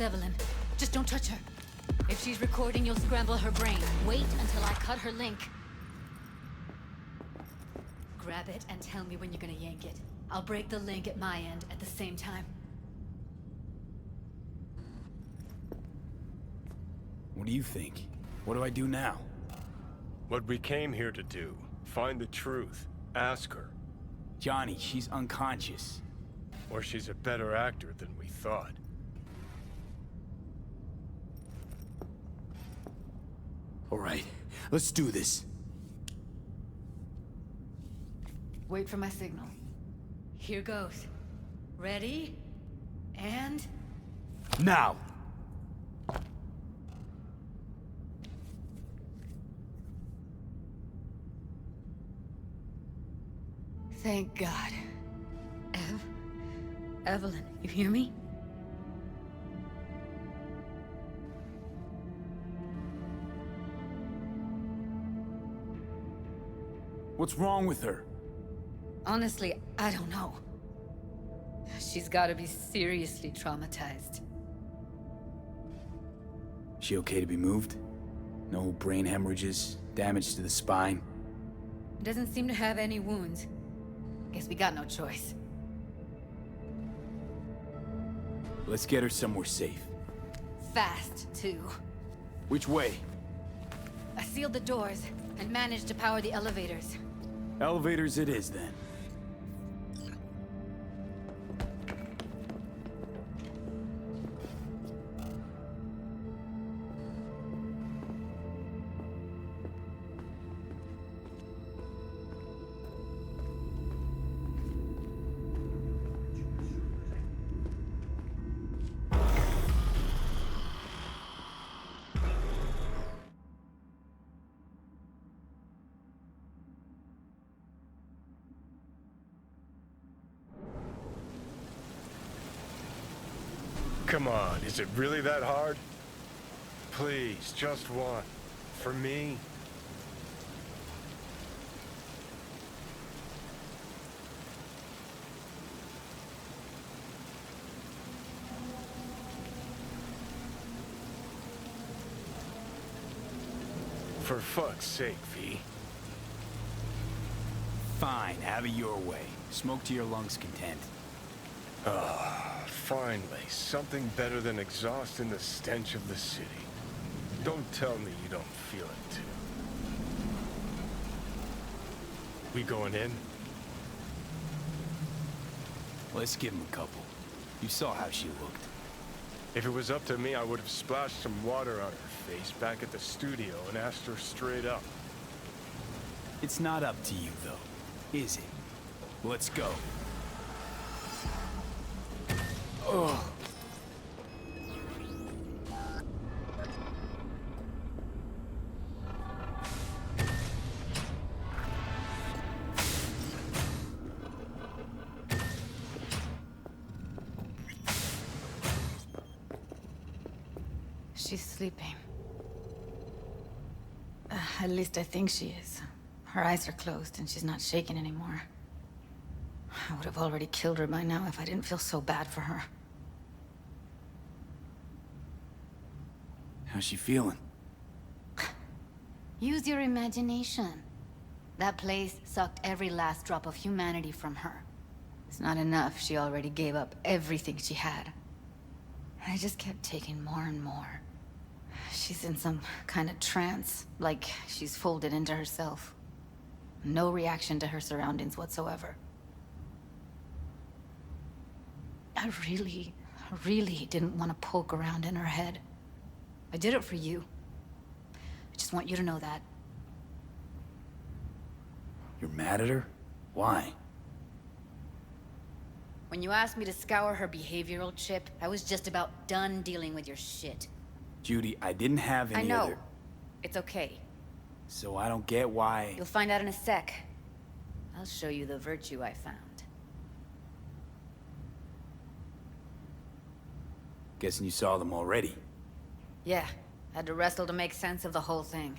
That's Evelyn. Just don't touch her. If she's recording, you'll scramble her brain. Wait until I cut her link. Grab it and tell me when you're gonna yank it. I'll break the link at my end at the same time. What do you think? What do I do now? What we came here to do. Find the truth. Ask her. Johnny, she's unconscious. Or she's a better actor than we thought. All right, let's do this. Wait for my signal. Here goes. Ready? And... Now! Thank God. Evelyn, you hear me? What's wrong with her? Honestly, I don't know. She's gotta be seriously traumatized. She okay to be moved? No brain hemorrhages, damage to the spine? Doesn't seem to have any wounds. Guess we got no choice. Let's get her somewhere safe. Fast, too. Which way? I sealed the doors and managed to power the elevators. Elevators it is, then. Come on, is it really that hard? Please, just one. For me? For fuck's sake, V. Fine, have it your way. Smoke to your lungs' content. Finally, something better than exhaust in the stench of the city. Don't tell me you don't feel it, too. We going in? Let's give him a couple. You saw how she looked. If it was up to me, I would have splashed some water on her face back at the studio and asked her straight up. It's not up to you, though, is it? Let's go. Oh. She's sleeping. At least I think she is. Her eyes are closed and she's not shaking anymore. I would have already killed her by now if I didn't feel so bad for her. How's she feeling? Use your imagination. That place sucked every last drop of humanity from her. It's not enough, she already gave up everything she had. I just kept taking more and more. She's in some kind of trance, like she's folded into herself. No reaction to her surroundings whatsoever. I really didn't want to poke around in her head. I did it for you. I just want you to know that. You're mad at her? Why? When you asked me to scour her behavioral chip, I was just about done dealing with your shit. Judy, I didn't have any I know. other... It's okay. So I don't get why... You'll find out in a sec. I'll show you the virtue I found. Guessing you saw them already. Yeah, had to wrestle to make sense of the whole thing.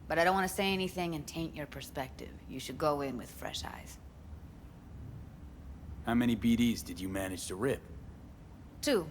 But I don't want to say anything and taint your perspective. You should go in with fresh eyes. How many BDs did you manage to rip? 2.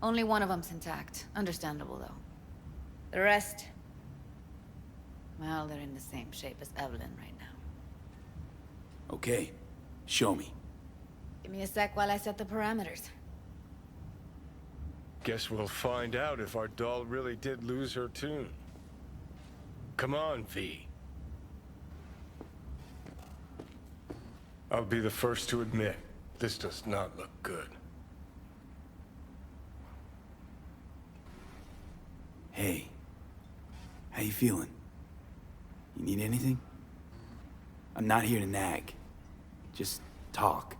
Only one of them's intact. Understandable, though. The rest... well, they're in the same shape as Evelyn right now. Okay. Show me. Give me a sec while I set the parameters. Guess we'll find out if our doll really did lose her tune. Come on, V. I'll be the first to admit, this does not look good. Hey. How you feeling? You need anything? I'm not here to nag. Just talk.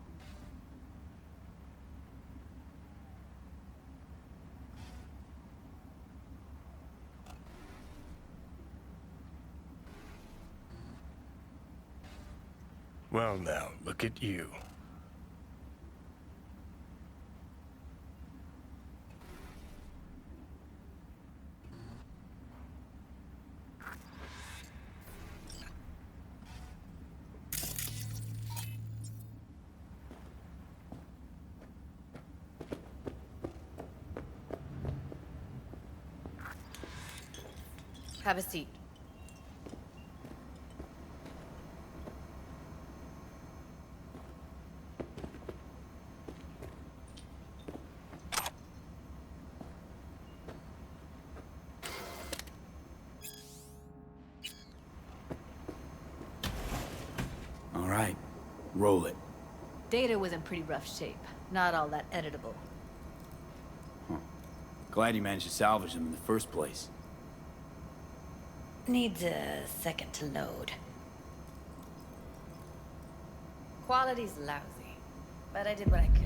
Well now, look at you. Have a seat. All right. Roll it. Data was in pretty rough shape. Not all that editable. Glad you managed to salvage them in the first place. Needs a second to load. Quality's lousy, but I did what I could.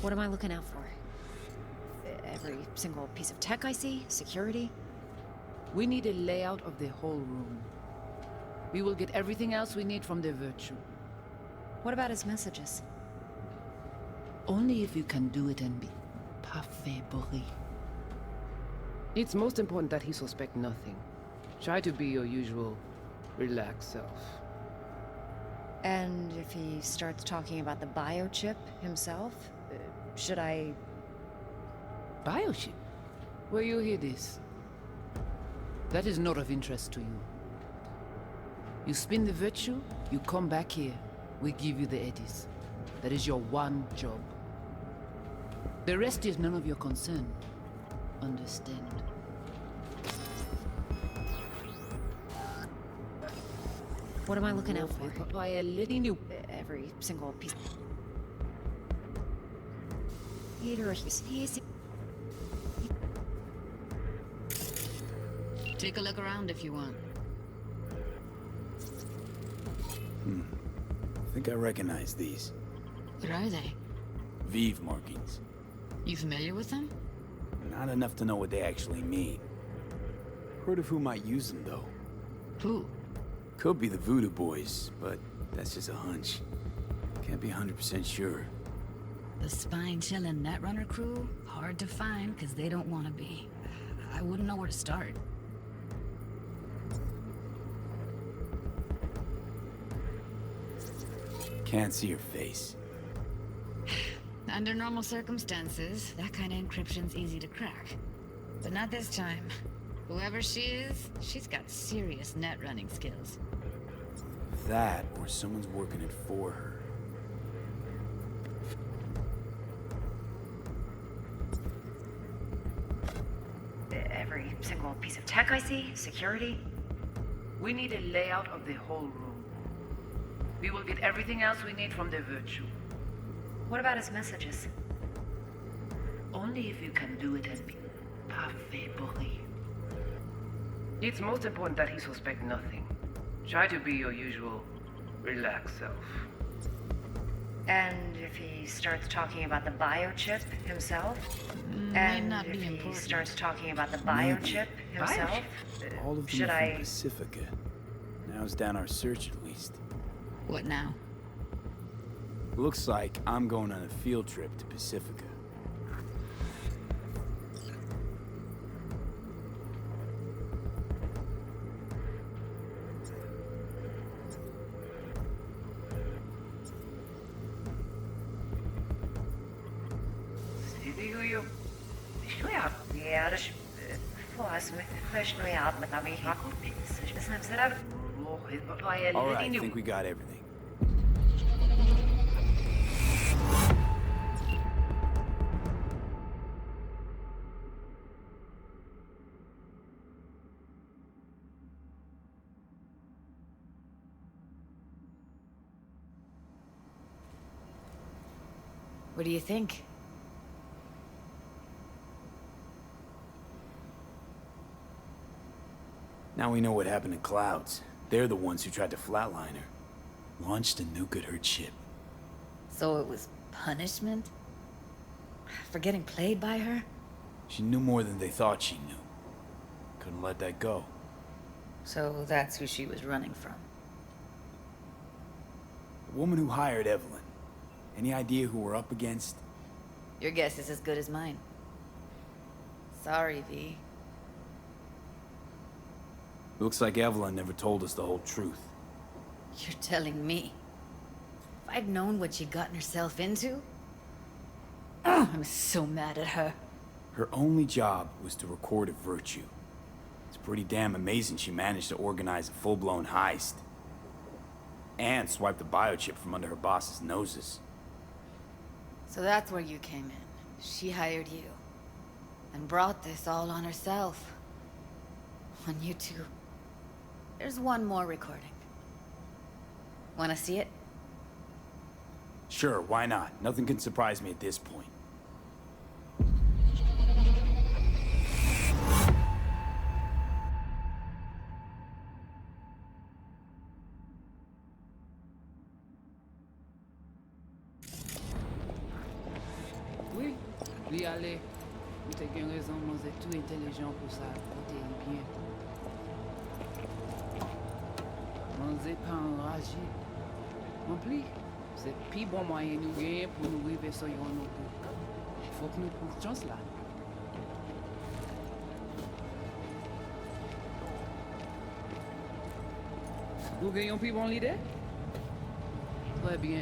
What am I looking out for? Every single piece of tech I see? Security? We need a layout of the whole room. We will get everything else we need from the Virtue. What about his messages? Only if you can do it and be parfait bourré. It's most important that he suspect nothing. Try to be your usual, relaxed self. And if he starts talking about the biochip himself, should I... Biochip? Where you hear this? That is not of interest to you. You spin the Virtue, you come back here. We give you the eddies. That is your one job. The rest is none of your concern. Understand? What am I looking out for? Every Every single piece... He's... Take a look around if you want. I think I recognize these. What are they? Vive markings. You familiar with them? Not enough to know what they actually mean. Heard of who might use them, though. Who? Could be the Voodoo Boys, but that's just a hunch. Can't be 100% sure. The spine-chilling Netrunner crew? Hard to find, because they don't want to be. I wouldn't know where to start. Can't see her face. Under normal circumstances, that kind of encryption's easy to crack. But not this time. Whoever she is, she's got serious net running skills. That, or someone's working it for her. Every single piece of tech I see? Security? We need a layout of the whole room. We will get everything else we need from the Virtue. What about his messages? Only if you can do it and be parfait bourré. It's most important that he suspect nothing. Try to be your usual, relaxed self. And if he starts talking about the biochip himself? Might not be if he important. starts talking about the biochip himself? All of them Should are from I... Pacifica. Narrows down our search at least. What now? Looks like I'm going on a field trip to Pacifica. eu estranhado. Eras fosse with fresh out, but I mean, I could be such as I'm set out. All right, I think we got everything. What do you think? Now we know what happened to Clouds. They're the ones who tried to flatline her. Launched a nuke at her ship. So it was punishment? For getting played by her? She knew more than they thought she knew. Couldn't let that go. So that's who she was running from. The woman who hired Evelyn. Any idea who we're up against? Your guess is as good as mine. Sorry, V. Looks like Evelyn never told us the whole truth. You're telling me? If I'd known what she'd gotten herself into? I'm so mad at her. Her only job was to record a virtue. It's pretty damn amazing she managed to organize a full-blown heist. And swipe the biochip from under her boss's noses. So that's where you came in. She hired you. And brought this all on herself. On you two. There's one more recording. Wanna see it? Sure, why not? Nothing can surprise me at this point. Oui, li ale. Ou te gen raison, moi c'est tout intelligent pour ça, pour te y bien. Moi c'est pas enragé. En plus, c'est plus bon moyen nous gagner pour nous arriver sur yon nous. Faut que nous prenions chance là. Vous gagnez plus bon l'idée? Très bien.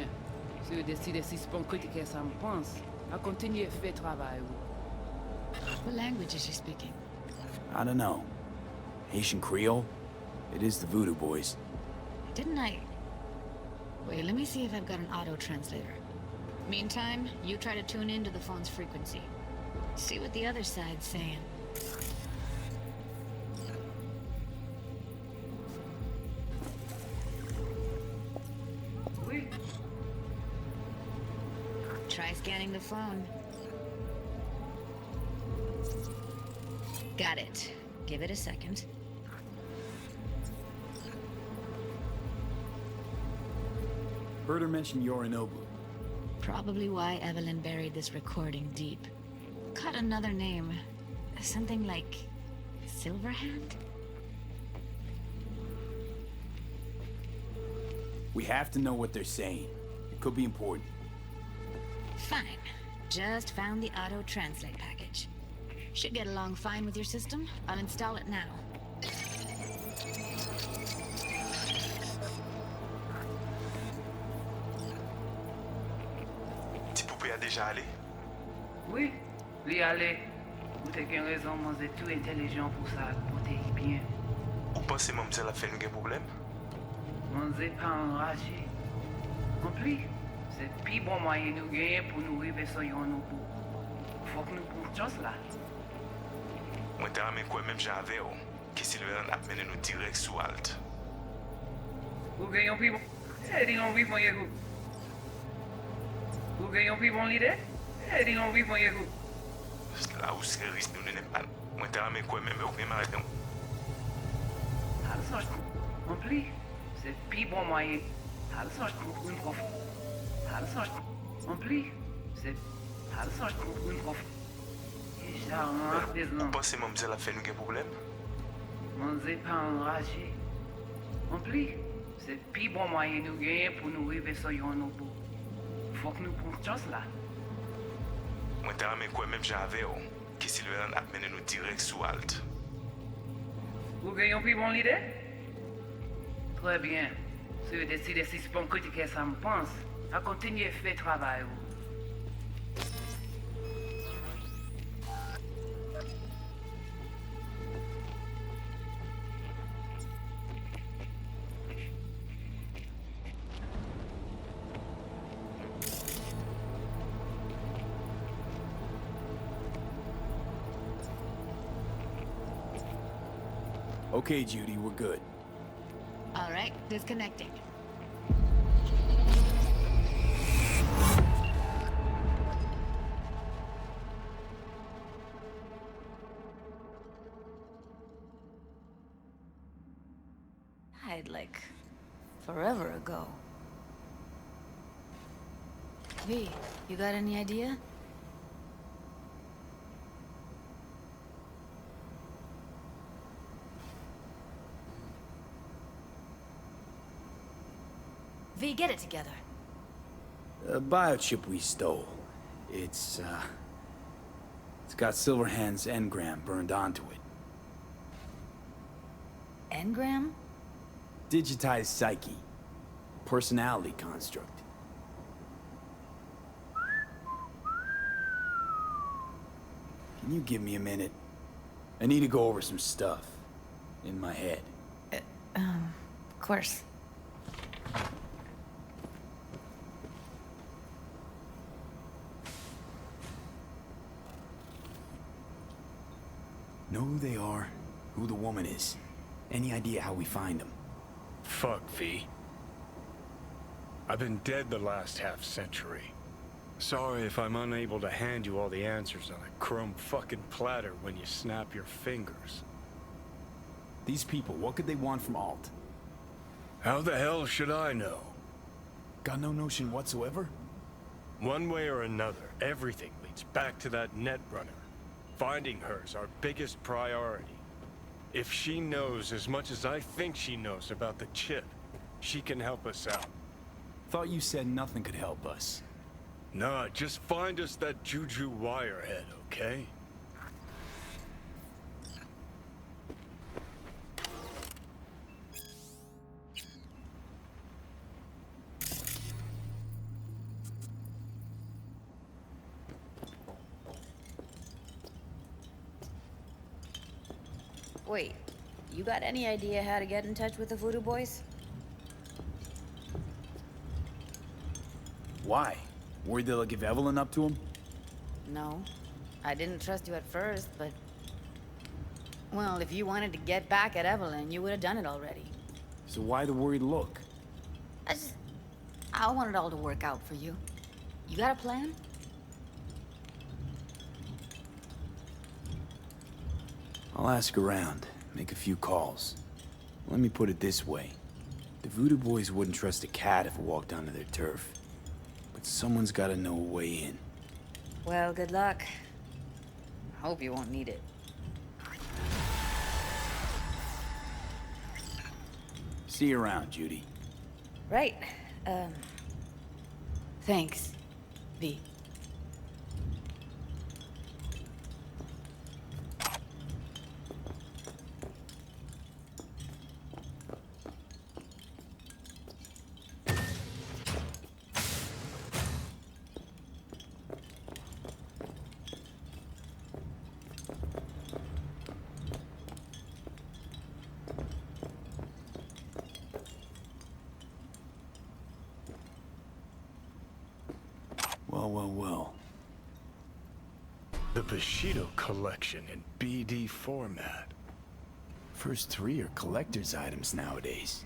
Si vous décidez si c'est bon critiquer ça me pense, à continuer à faire travail. What language is she speaking? I don't know. Haitian Creole? It is the Voodoo Boys. Didn't I... Wait, let me see if I've got an auto-translator. Meantime, you try to tune into the phone's frequency. See what the other side's saying. Oui. Try scanning the phone. Got it. Give it a second. Heard her mention Yorinobu. Probably why Evelyn buried this recording deep. Cut another name. Something like... Silverhand? We have to know what they're saying. It could be important. Fine. Just found the auto-translate package. Should get along fine with your system. I'll install it now. Petit poupée a déjà allé. Oui, li ale. Ou te gen raison, moi c'est tout intelligent pour ça, pour te y bien. Ou pensez mademoiselle a fait un problème? Moi c'est pas enragé. En plus, c'est plus bon moyen nous gagner pour nous arriver sur yon nous. Faut que nous prenions chance là. Moi t'ai ramé quoi même j'avais que Sylvain a mené nous direct sous Alt. Vous gagnez plus bon. Eh, dis donc, oui, mon yego. Vous gagnez plus bon l'idée? Eh, dis donc, oui, mon yego. Là où c'est risque nous n'est pas. Moi t'ai ramé quoi même au même arrêté. En plus, c'est plus bon moyen. Une prof. En plus, c'est une prof. Et ça, Ou pensez mademoiselle a fait un problème? moi c'est pas enragé. En plus, c'est plus bon moyen nous gagner pour nous arriver sur yon nous. Faut que nous prenions chance là. Moi t'ai ramé quoi même j'avais que Sylvain a mené nous direct sous Alt. Vous gagnez plus bon l'idée? Très bien. Si vous décidez si c'est bon critiquer ça me pense, à continuer à faire travail. Okay, Judy, we're good. All right, disconnecting. Died like forever ago. V, you got any idea? V, get it together. A biochip we stole. It's got Silverhand's engram burned onto it. Engram? Digitized psyche. Personality construct. Can you give me a minute? I need to go over some stuff. In my head. Of course. Know who they are, who the woman is. Any idea how we find them? Fuck, V. I've been dead the last half-century. Sorry if I'm unable to hand you all the answers on a chrome fucking platter when you snap your fingers. These people, what could they want from Alt? How the hell should I know? Got no notion whatsoever? One way or another, everything leads back to that Netrunner. Finding her's our biggest priority. If she knows as much as I think she knows about the chip, she can help us out. Thought you said nothing could help us. Nah, just find us that Juju wirehead, okay? Wait, you got any idea how to get in touch with the Voodoo Boys? Why? Worried they'll give Evelyn up to him? No. I didn't trust you at first, but... Well, if you wanted to get back at Evelyn, you would have done it already. So why the worried look? I want it all to work out for you. You got a plan? I'll ask around, make a few calls. Let me put it this way. The Voodoo Boys wouldn't trust a cat if it walked onto their turf. But someone's gotta know a way in. Well, good luck. Hope you won't need it. See you around, Judy. Right. Thanks, V. Well. The Bushido collection in BD format. First three are collector's items nowadays.